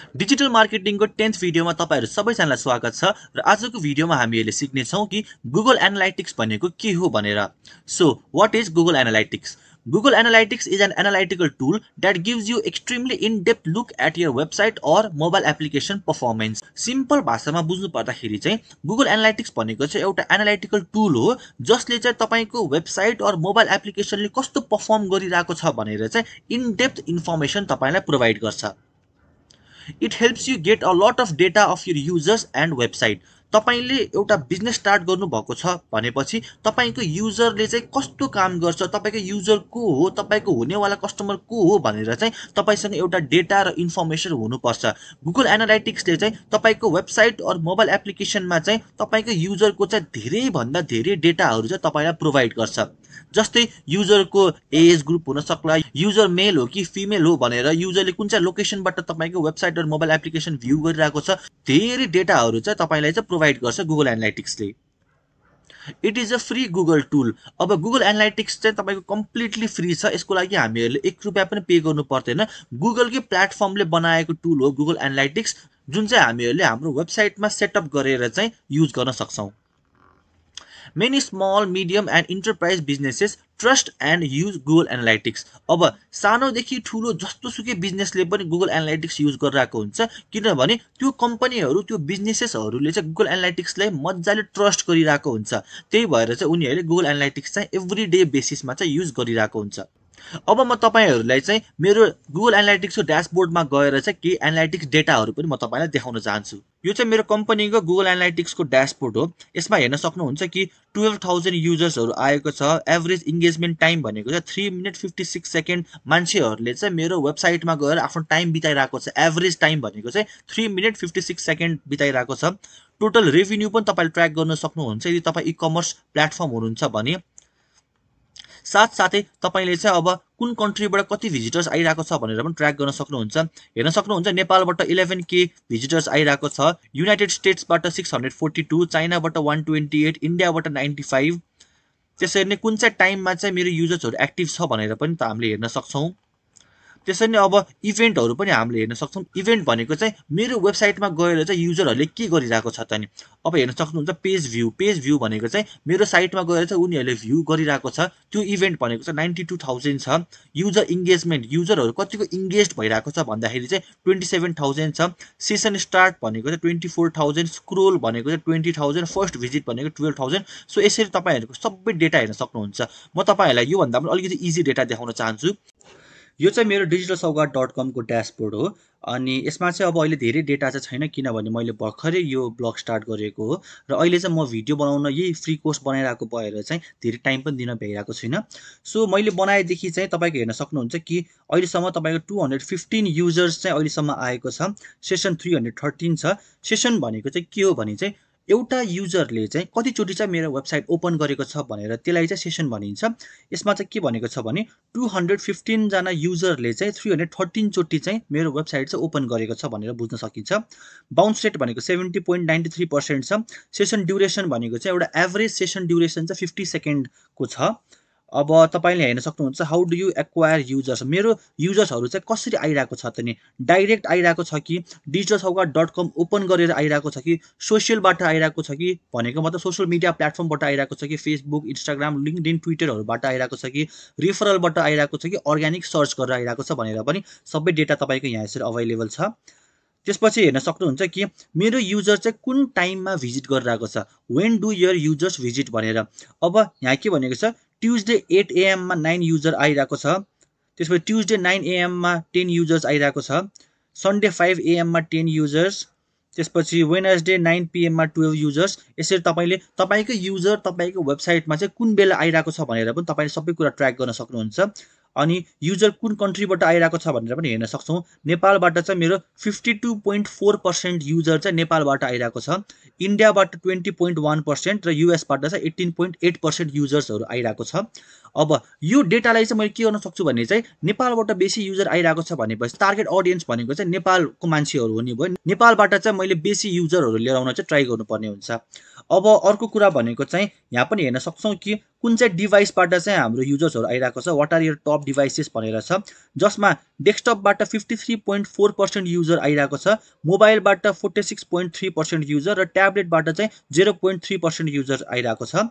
Digital मार्केटिङको 10th भिडियोमा तपाईहरु सबैजनालाई स्वागत छ र आजको भिडियोमा हामीले सिक्ने छौं कि Google Analytics भनेको के हो भनेर। So, what is Google Analytics? Google Analytics is an analytical tool that gives you extremely in-depth look at your website or mobile application performance. Simple भाषामा बुझ्नु पर्दाखेरि चाहिँ Google Analytics भनेको चाहिँ एउटा एनालाइटिकल टुल हो जसले चाहिँ तपाईको वेबसाइट और मोबाइल एप्लिकेसनले कस्तो परफर्म गरिरहेको छ भनेर चाहिँ इन डेप्थ इन्फर्मेसन तपाईलाई प्रोवाइड गर्छ। It helps you get a lot of data of your users and website. तपाईले एउटा बिजनेस स्टार्ट गर्नु भएको छ भनेपछि तपाईको युजरले चाहिँ कस्तो काम गर्छ, तपाईको युजर को हो, तपाईको हुनेवाला कस्टमर को हो भनेर चाहिँ तपाईसँग एउटा डेटा र इन्फर्मेसन हुनुपर्छ। Google Analytics ले चाहिँ तपाईको वेबसाइट और मोबाइल एप्लिकेसनमा चाहिँ तपाईको युजरको चाहिँ धेरै भन्दा धेरै डेटाहरु चाहिँ तपाईलाई प्रोवाइड गर्छ। जस्तै युजरको एज ग्रुप हुन सक्ला, युजर मेल हो कि फिमेल हो भनेर, युजरले कुन चाहिँ लोकेसनबाट तपाईको वेबसाइट और मोबाइल एप्लिकेसन भ्यू गरिरहेको छ, धेरै डेटाहरु चाहिँ तपाईलाई चाहिँ प्रोवाइड गर्छ Google Analytics ले। It is a free Google tool. अब Google Analytics चाहिँ तपाईको कम्प्लिटली फ्री छ। यसको लागि हामीहरुले 1 रुपैयाँ पनि पे गर्नु पर्दैन। गुगल के प्लेटफर्मले बनाएको टुल हो Google Analytics, जुन चाहिँ हामीहरुले हाम्रो वेबसाइटमा सेटअप गरेर चाहिँ युज गर्न सक्छौं। Many small, medium and enterprise businesses trust and use Google Analytics. अब सानोदेखि ठुलो जस्तोसुकै बिजनेसले पनि Google Analytics युज गरिरहेको हुन्छ, किनभने त्यो कम्पनीहरु, त्यो बिजनेसेसहरुले चाहिँ Google Analytics लाई मज्जाले ट्रस्ट गरिरहेको हुन्छ। त्यही भएर चाहिँ उनीहरुले Google Analytics चाहिँ एभ्री डे बेसिसमा चाहिँ युज गरिरहेको हुन्छ। अब म तपाईहरुलाई चाहिँ मेरो Google Analytics को ड्याशबोर्डमा गएर चाहिँ के एनालिटिक्स डेटाहरु पनि म तपाईलाई देखाउन चाहन्छु। यो चाहिँ मेरो कम्पनीको Google Analytics को ड्याशबोर्ड हो। यसमा हेर्न सक्नुहुन्छ कि 12000 युजर्सहरु आएको छ। एभरेज इंगेजमेन्ट टाइम भनेको चाहिँ 3 मिनेट 56 सेकेन्ड। मान्छेहरुले चाहिँ मेरो वेबसाइटमा गएर आफ्नो टाइम बिताइरहेको छ। एभरेज टाइम भनेको चाहिँ 3 मिनेट 56 सेकेन्ड बिताइरहेको छ। टोटल रेभेन्यू पनि तपाईले ट्र्याक गर्न सक्नुहुन्छ यदि तपाई ई-कमर्स प्लेटफर्म हुनुहुन्छ भने। साथसाथै तपाईले चाहिँ अब कुन कन्ट्रीबाट कति भिजिटर्स आइरहेको छ भनेर पनि ट्र्याक गर्न सक्नुहुन्छ। हेर्न सक्नुहुन्छ नेपालबाट 11k भिजिटर्स आइरहेको छ, युनाइटेड स्टेट्सबाट 642, चाइनाबाट 128, इन्डियाबाट 95। त्यसरी नै कुन चाहिँ टाइममा चाहिँ मेरो युजर्सहरु एक्टिभ छ भनेर पनि त हामीले हेर्न सक्छौं। त्यसरी नै अब इभेन्टहरु पनि हामीले हेर्न सक्छौं। इभेन्ट भनेको चाहिँ मेरो वेबसाइटमा गएर चाहिँ युजरहरुले के गरिरहेको छ त नि। अब हेर्न सक्नुहुन्छ पेज भ्यू। पेज भ्यू भनेको चाहिँ मेरो साइटमा गएर चाहिँ उनीहरुले भ्यू गरिरहेको छ। त्यो इभेन्ट भनेको चाहिँ 92000 छ। युजर इंगेजमेन्ट, युजरहरु कतिको इंगेज्ड भइरहेको छ भन्दाखेरि चाहिँ 27000 छ। सेसन स्टार्ट भनेको चाहिँ 24000, स्क्रोल भनेको चाहिँ 20000, फर्स्ट भिजिट भनेको 12000। सो यसरी तपाईहरुको सबै डेटा हेर्न सक्नुहुन्छ। म तपाईहरुलाई यो भन्दा पनि अलिकति इजी डेटा देखाउन चाहन्छु। यो चाहिँ मेरो digitalsaugat.com को ड्याशबोर्ड हो। अनि यसमा चाहिँ अब अहिले धेरै डेटा चाहिँ छैन किनभने मैले भर्खरै यो ब्लग स्टार्ट गरेको हो र अहिले चाहिँ म भिडियो बनाउन यही फ्री कोर्स बनाइरहेको भएर चाहिँ धेरै टाइम पनि दिन भ्याइरहेको छैन। सो मैले बनाएदेखि चाहिँ तपाईको हेर्न सक्नुहुन्छ कि अहिलेसम्म तपाईको 215 युजर्स चाहिँ अहिलेसम्म आएको छ। सेसन 313 छ। सेसन भनेको चाहिँ के हो भने चाहिँ एउटा युजरले चाहिँ कतिचोटी चाहिँ मेरो वेबसाइट ओपन गरेको छ भनेर त्यसलाई चाहिँ सेसन भनिन्छ। यसमा चाहिँ के भनेको छ भने 215 जना युजरले चाहिँ 313 चोटी चाहिँ मेरो वेबसाइट चाहिँ ओपन गरेको छ भनेर बुझ्न सकिन्छ। बाउन्स रेट भनेको 70.93% छ। सेसन ड्युरेसन भनेको चाहिँ एउटा एभरेज सेसन ड्युरेसन चाहिँ 50 सेकेन्ड को छ। अब तपाईले हेर्न सक्नुहुन्छ how do you acquire users. मेरो युजर्सहरु चाहिँ कसरी आइरहेको छ त नि। डाइरेक्ट आइरहेको छ कि digitalsaugat.com ओपन गरेर आइरहेको छ कि सोशलबाट आइरहेको छ कि भनेको मतलब सोशल मिडिया प्लेटफर्मबाट आइरहेको छ कि फेसबुक, इन्स्टाग्राम, लिंक्डइन, ट्विटरहरुबाट आइरहेको छ कि रेफरलबाट आइरहेको छ कि अर्गानिक सर्च गरेर आइरहेको छ भनेर पनि सबै डेटा तपाईको यहाँ यसरी अवेलेबल छ। त्यसपछि हेर्न सक्नुहुन्छ कि मेरो युजर चाहिँ कुन टाइममा भिजिट गरिरहेको छ। When do your users visit भनेर। अब यहाँ के भनेको छ ट्युजडे 8 AM मा 9 युजर आइरहेको छ। त्यसपछि ट्युजडे 9 AM मा 10 युजर्स आइरहेको छ। सन्डे 5 AM मा 10 युजर्स। त्यसपछि वेडनेसडे 9 PM मा 12 युजर्स। यसरी तपाईले तपाईको युजर तपाईको वेबसाइटमा चाहिँ कुन बेला आइरहेको छ भनेर पनि तपाईले सबै कुरा ट्र्याक गर्न सक्नुहुन्छ। अनि युजर कुन कन्ट्रीबाट आइरहेको छ भनेर पनि हेर्न सक्छौं। नेपालबाट चाहिँ मेरो 52.4% युजर चाहिँ नेपालबाट आइरहेको छ। इन्डियाबाट 20.1% र युएसबाट चाहिँ 18.8% युजर्सहरु आइरहेको छ। अब यो डेटालाई चाहिँ मैले के गर्न सक्छु भने चाहिँ नेपालबाट बेसी युजर आइरहेको छ भनेपछि टार्गेट ऑडियन्स भनेको चाहिँ नेपालको मान्छेहरु हुने भयो। नेपालबाट चाहिँ मैले बेसी युजरहरु लिएर आउन चाहिँ ट्राई गर्नुपर्ने हुन्छ। अब अर्को कुरा भनेको चाहिँ यहाँ पनि हेर्न सक्छौँ कि कुन चाहिँ डिभाइसबाट चाहिँ हाम्रो युजर्सहरू आइरहेको छ, what are your top devices भनेर छ, जसमा डेस्कटपबाट 53.4% युजर आइरहेको छ, मोबाइलबाट 46.3% युजर र ट्याब्लेटबाट चाहिँ 0.3% युजर आइरहेको छ।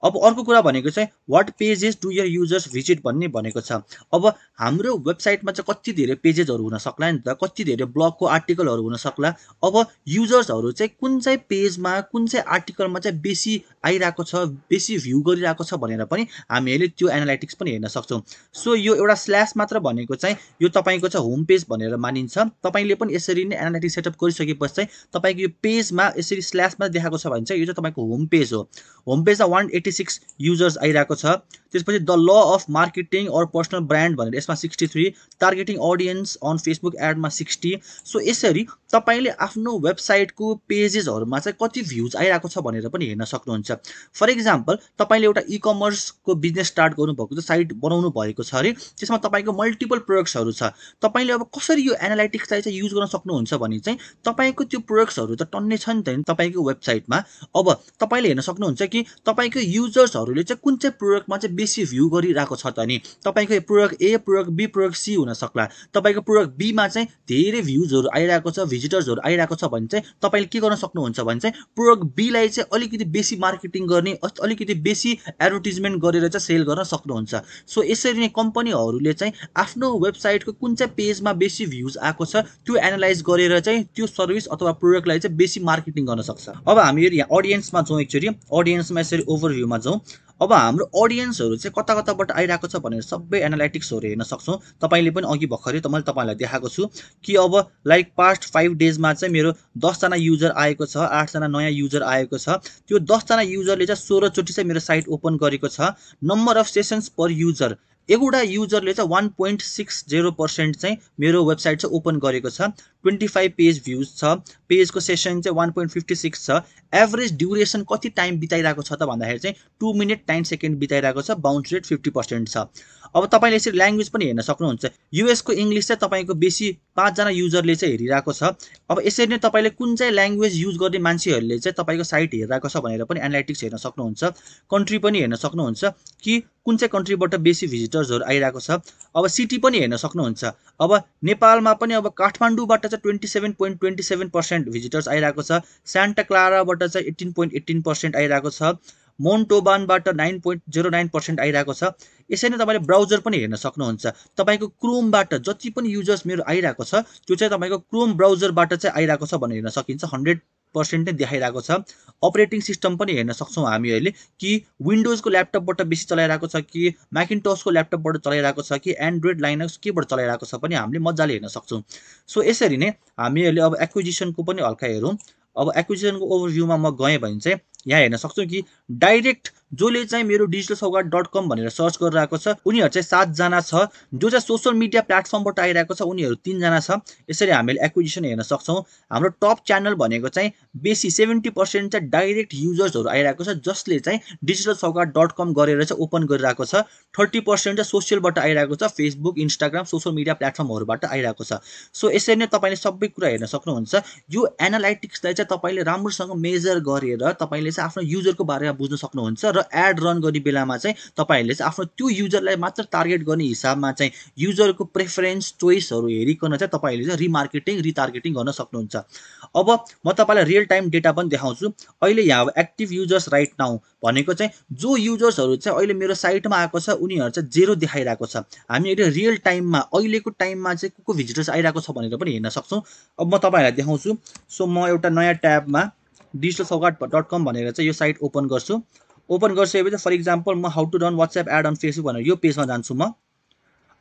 अब अर्को कुरा भनेको चाहिँ what pages do your users visit भन्ने भनेको छ। अब हाम्रो वेबसाइटमा चाहिँ कति धेरै पेजेसहरू हुन सक्ला नि त, कति धेरै ब्लगको आर्टिकलहरू हुन सक्ला। अब युजर्सहरू चाहिँ कुन चाहिँ पेजमा कुन चाहिँ आर्टिकलमा चाहिँ बेसी आइरहेको छ, बेसी भ्यू गरिरहेको छ भनेर पनि हामीले त्यो एनालाइटिक्स पनि हेर्न सक्छौँ। सो यो एउटा स्ल्यास मात्र भनेको चाहिँ यो तपाईँको चाहिँ होम पेज भनेर मानिन्छ। तपाईँले पनि यसरी नै एनालाइटिक्स सेटअप गरिसकेपछि चाहिँ तपाईँको यो पेजमा यसरी स्ल्यासमा देखाएको छ भने चाहिँ यो चाहिँ तपाईँको होम पेज हो। होम पेजमा 186 युजर्स आइरहेको छ। त्यसपछि the law of marketing or personal brand भनेर यसमा 63, टार्गेटिङ अडियन्स अन फेसबुक एडमा 60। सो यसरी तपाईँले आफ्नो वेबसाइटको पेजेसहरूमा चाहिँ कति भ्युज आइरहेको छ भनेर पनि हेर्न सक्नुहुन्छ। फर इक्जाम्पल तपाईँले एउटा इ कमर्सको बिजनेस स्टार्ट गर्नुभएको छ, साइट बनाउनु भएको छ अरे, त्यसमा तपाईँको मल्टिपल प्रोडक्ट्सहरू छ। तपाईँले अब कसरी यो एनालाइटिक्सलाई चाहिँ युज गर्न सक्नुहुन्छ भने चाहिँ तपाईँको त्यो प्रोडक्ट्सहरू त टन्नै छ नि त तपाईँको वेबसाइटमा। अब तपाईँले हेर्न सक्नुहुन्छ कि तपाईँको युजर्सहरूले चाहिँ कुन चाहिँ प्रोडक्टमा चाहिँ बेसी भ्यू गरिरहेको छ त नि। तपाईँको product A, product B, product C हुन सक्ला। तपाईँको प्रोडक्ट बीमा चाहिँ धेरै भ्युजहरू आइरहेको छ, भिजिटर्सहरू आइरहेको छ भने चाहिँ तपाईँले के गर्न सक्नुहुन्छ भने चाहिँ प्रोडक्ट बीलाई चाहिँ अलिकति बेसी मार्केटिङ गर्ने, अलिकति बेसी एडभर्टिजमेन्ट गरेर चाहिँ सेल गर्न सक्नुहुन्छ। सो यसरी नै कम्पनीहरूले चाहिँ आफ्नो वेबसाइटको कुन चाहिँ पेजमा बेसी भ्युज आएको छ त्यो एनालाइज गरेर चाहिँ त्यो सर्भिस अथवा प्रोडक्टलाई चाहिँ बेसी मार्केटिङ गर्न सक्छ। अब हामी यहाँ अडियन्समा जाउँ, एकचोटि अडियन्समा यसरी ओभरभ्यूमा जाउँ। अब हाम्रो अडियन्सहरू चाहिँ कता कताबाट आइरहेको छ भनेर सबै एनालाइटिक्सहरू हेर्न सक्छौँ। तपाईँले पनि अघि भर्खरै मैले तपाईँलाई देखाएको छु कि अब लाइक पास्ट 5 डेजमा चाहिँ मेरो 10 जना युजर आएको छ, 8 जना नयाँ युजर आएको छ। त्यो 10 जना युजरले चाहिँ 16 चोटि चाहिँ मेरो साइट ओपन गरेको छ। Number of sessions per user, एउटा युजरले चाहिँ 1.60% चाहिँ मेरो वेबसाइट चाहिँ ओपन गरेको छ। 25 पेज भ्युज छ, पेजको सेसन चाहिँ 1.56 छ। एभरेज ड्युरेसन कति टाइम बिताइरहेको छ त भन्दाखेरि चाहिँ 2 मिनट 9 सेकेन्ड बिताइरहेको छ। बाउन्स रेट 50% छ। अब तपाईँले यसरी ल्याङ्ग्वेज पनि हेर्न सक्नुहुन्छ। युएसको इङ्ग्लिस चाहिँ तपाईँको बेसी 5 जना युजरले चाहिँ हेरिरहेको छ। अब यसरी नै तपाईँले कुन चाहिँ ल्याङ्ग्वेज युज गर्ने मान्छेहरूले चाहिँ तपाईँको साइट हेरिरहेको छ भनेर पनि एनालाइटिक्स हेर्न सक्नुहुन्छ। कन्ट्री पनि हेर्न सक्नुहुन्छ कि कुन चाहिँ कन्ट्रीबाट बेसी भिजिटर्सहरू आइरहेको छ। अब सिटी पनि हेर्न सक्नुहुन्छ। अब नेपालमा पनि अब काठमाडौँबाट चाहिँ 27.27% भिजिटर्स आइरहेको छ। सान्टा क्लाराबाट चाहिँ 18.18% आइरहेको छ। मोन्टोबानबाट 9.09% आइरहेको छ। यसरी नै तपाईँले ब्राउजर पनि हेर्न सक्नुहुन्छ। तपाईँको क्रोमबाट जति पनि युजर्स मेरो आइरहेको छ त्यो चाहिँ तपाईँको क्रोम ब्राउजरबाट चाहिँ आइरहेको छ भनेर हेर्न सकिन्छ। 100% नै देखाइरहेको छ। अपरेटिङ सिस्टम पनि हेर्न सक्छौँ हामीहरूले कि विन्डोजको ल्यापटपबाट बेसी चलाइरहेको छ कि म्याकिन्टसको ल्यापटपबाट चलाइरहेको छ कि एन्ड्रोइड लाइनक्स केबाट चलाइरहेको छ पनि हामीले मजाले हेर्न सक्छौँ। सो यसरी नै हामीहरूले अब एक्विजिसनको पनि हल्का हेरौँ। अब एक्विजिसनको ओभरभ्यूमा म गएँ भने चाहिँ यहाँ हेर्न सक्छौँ कि डाइरेक्ट जसले चाहिँ मेरो digitalsaugat.com भनेर सर्च गरिरहेको छ उनीहरू चाहिँ 7 जना छ। जो चाहिँ सोसल मिडिया प्लेटफर्मबाट आइरहेको छ उनीहरू 3 जना छ। यसरी हामीले एक्विजिसन हेर्न सक्छौँ। हाम्रो टप च्यानल भनेको चाहिँ बेसी 70% चाहिँ डाइरेक्ट युजर्सहरू आइरहेको छ जसले चाहिँ digitalsaugat.com गरेर चाहिँ ओपन गरिरहेको छ। 30% चाहिँ सोसियलबाट आइरहेको छ, फेसबुक, इन्स्टाग्राम, सोसल मिडिया प्लेटफर्महरूबाट आइरहेको छ। सो यसरी नै तपाईँले सबै कुरा हेर्न सक्नुहुन्छ। यो एनालाइटिक्सलाई चाहिँ तपाईँले राम्रोसँग मेजर गरेर तपाईँले चाहिँ आफ्नो युजरको बारेमा बुझ्न सक्नुहुन्छ र एड रन गर्ने बेलामा चाहिँ तपाईँहरूले चाहिँ आफ्नो त्यो युजरलाई मात्र टार्गेट गर्ने हिसाबमा चाहिँ युजरको प्रेफरेन्स चोइसहरू हेरिकन चाहिँ तपाईँहरूले चाहिँ रिमार्केटिङ रिटार्गेटिङ गर्न सक्नुहुन्छ। अब म तपाईँलाई रियल टाइम डेटा पनि देखाउँछु। अहिले यहाँ एक्टिभ युजर्स राइट नाउ भनेको चाहिँ जो युजर्सहरू चाहिँ अहिले मेरो साइटमा आएको छ उनीहरू चाहिँ 0 देखाइरहेको छ। हामीले रियल टाइममा अहिलेको टाइममा चाहिँ को भिजिटर्स आइरहेको छ भनेर पनि हेर्न सक्छौँ। अब म तपाईँहरूलाई देखाउँछु। सो म एउटा नयाँ ट्याबमा digitalsaugat.com भनेर चाहिँ यो साइट ओपन गर्छु। ओपन गरिसकेपछि फर इक्जाम्पल म how to run WhatsApp ad on Facebook भनेर यो पेजमा जान्छु म।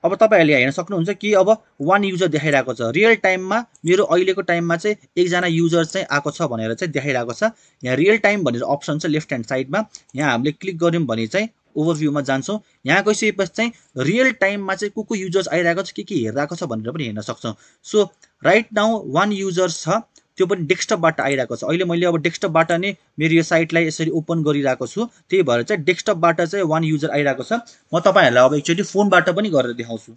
अब तपाईँहरूले हेर्न सक्नुहुन्छ कि अब 1 युजर देखाइरहेको छ। रियल टाइममा मेरो अहिलेको टाइममा चाहिँ 1 जना युजर चाहिँ आएको छ भनेर चाहिँ देखाइरहेको छ। यहाँ रियल टाइम भनेर अप्सन छ लेफ्ट ह्यान्ड साइडमा। यहाँ हामीले क्लिक गऱ्यौँ भने चाहिँ ओभरभ्यूमा जान्छौँ। यहाँ गइसकेपछि चाहिँ रियल टाइममा चाहिँ को युजर्स आइरहेको छ के हेरिरहेको छ भनेर पनि हेर्न सक्छौँ। सो राइट नाउ 1 युजर्स छ, त्यो पनि डेस्कटपबाट आइरहेको छ। अहिले मैले अब डेस्कटपबाट नै मेरो यो साइटलाई यसरी ओपन गरिरहेको छु। त्यही भएर चाहिँ डेस्कटपबाट चाहिँ 1 युजर आइरहेको छ। म तपाईँहरूलाई अब एकचोटि फोनबाट पनि गरेर देखाउँछु।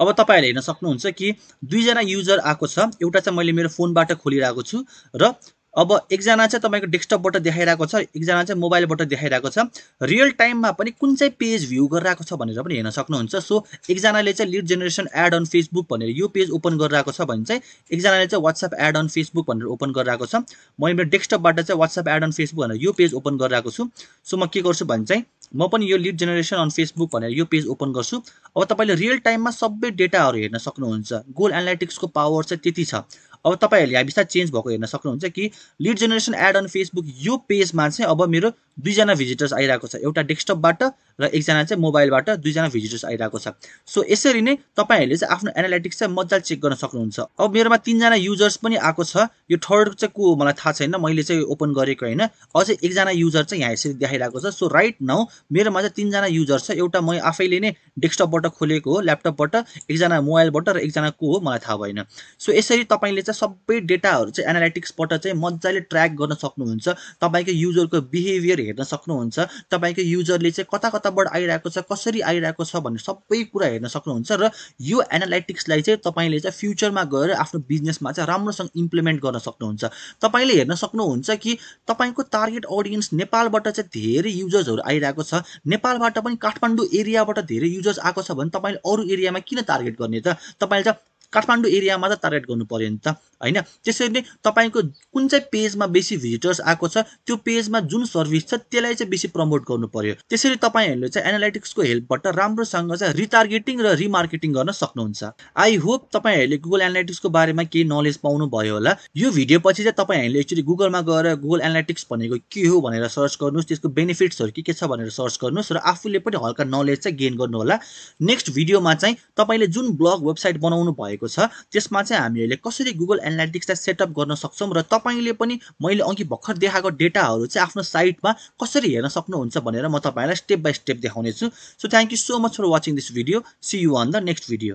अब तपाईँहरूले हेर्न सक्नुहुन्छ कि 2 जना युजर आएको छ। एउटा चाहिँ मैले मेरो फोनबाट खोलिरहेको छु र अब एकजना चाहिँ तपाईँको डेस्कटपबाट देखाइरहेको छ, एकजना चाहिँ मोबाइलबाट देखाइरहेको छ। रियल टाइममा पनि कुन चाहिँ पेज भ्यू गरिरहेको छ भनेर पनि हेर्न सक्नुहुन्छ। सो एकजनाले चाहिँ lead generation ad on Facebook भनेर यो पेज ओपन गरिरहेको छ भने चाहिँ एकजनाले चाहिँ वाट्सएप एड अन फेसबुक भनेर ओपन गरिरहेको छ। म मेरो डेस्कटपबाट चाहिँ वाट्सएप एड अन फेसबुक भनेर यो पेज ओपन गरिरहेको छु। सो म के गर्छु भने चाहिँ म पनि यो लिड जेनेरेसन अन फेसबुक भनेर यो पेज ओपन गर्छु। अब तपाईँले रियल टाइममा सबै डेटाहरू हेर्न सक्नुहुन्छ। गुगल एनालिटिक्सको पावर चाहिँ त्यति छ। अब तपाईँहरूले यहाँ बिस्तारै चेन्ज भएको हेर्न सक्नुहुन्छ कि lead generation ad on Facebook यो पेजमा चाहिँ अब मेरो दुईजना भिजिटर्स आइरहेको छ, एउटा डेस्कटपबाट र एकजना चाहिँ मोबाइलबाट दुईजना भिजिटर्स आइरहेको छ। सो यसरी नै तपाईँहरूले चाहिँ आफ्नो एनालाइटिक्स चाहिँ मजाले चेक गर्न सक्नुहुन्छ। अब मेरोमा 3 जना युजर्स पनि आएको छ। यो थर्ड चाहिँ को मलाई थाहा छैन, मैले चाहिँ ओपन गरेको होइन। अझै एकजना युजर चाहिँ यहाँ यसरी देखाइरहेको छ। सो राइट नाउ मेरोमा चाहिँ 3 जना युजर छ। एउटा म आफैले नै डेस्कटपबाट खोलेको हो, ल्यापटपबाट, एकजना मोबाइलबाट र एकजना को हो मलाई थाहा भएन। सो यसरी तपाईँले चाहिँ सबै डेटाहरू चाहिँ एनालाइटिक्सबाट चाहिँ मजाले ट्र्याक गर्न सक्नुहुन्छ। तपाईँको युजरको बिहेभियर हेर्न सक्नुहुन्छ। तपाईँको युजरले चाहिँ कता कताबाट आइरहेको छ, कसरी आइरहेको छ भन्ने सबै कुरा हेर्न सक्नुहुन्छ। र यो एनालाइटिक्सलाई चाहिँ तपाईँले चाहिँ फ्युचरमा गएर आफ्नो बिजनेसमा चाहिँ राम्रोसँग इम्प्लिमेन्ट गर्न सक्नुहुन्छ। तपाईँले हेर्न सक्नुहुन्छ कि तपाईँको टार्गेट अडियन्स नेपालबाट चाहिँ धेरै युजर्सहरू आइरहेको छ। नेपालबाट पनि काठमाडौँ एरियाबाट धेरै युजर्स आएको छ भने तपाईँले अरू एरियामा किन टार्गेट गर्ने त? तपाईँले चाहिँ काठमाडौँ एरियामा त टार्गेट गर्नु पर्यो नि त, होइन? त्यसरी नै तपाईँको कुन चाहिँ पेजमा बेसी भिजिटर्स आएको छ, त्यो पेजमा जुन सर्भिस छ त्यसलाई चाहिँ बेसी प्रमोट गर्नु पर्यो। त्यसरी तपाईँहरूले चाहिँ एनालाइटिक्सको हेल्पबाट राम्रोसँग चाहिँ रिटार्गेटिङ र रिमार्केटिङ गर्न सक्नुहुन्छ। आई होप तपाईँहरूले गुगल एनालाइटिक्सको बारेमा केही नलेज पाउनु भयो होला। यो भिडियो पछि चाहिँ तपाईँहरूले एक्चुअली गुगलमा गएर गुगल एनालाइटिक्स भनेको के हो भनेर सर्च गर्नुहोस्, त्यसको बेनिफिट्सहरू के छ भनेर सर्च गर्नुहोस् र आफूले पनि हल्का नलेज चाहिँ गेन गर्नु होला। नेक्स्ट भिडियोमा चाहिँ तपाईँले जुन ब्लग वेबसाइट बनाउनु भएको छ त्यसमा चाहिँ हामीहरूले कसरी गुगल एनालाइटिक्सलाई सेटअप गर्न सक्छौँ र तपाईँले पनि मैले अघि भर्खर देखाएको डेटाहरू चाहिँ आफ्नो साइटमा कसरी हेर्न सक्नुहुन्छ भनेर म तपाईँलाई स्टेप बाई स्टेप देखाउने छु। So thank you so much for watching this video. See you on the next video.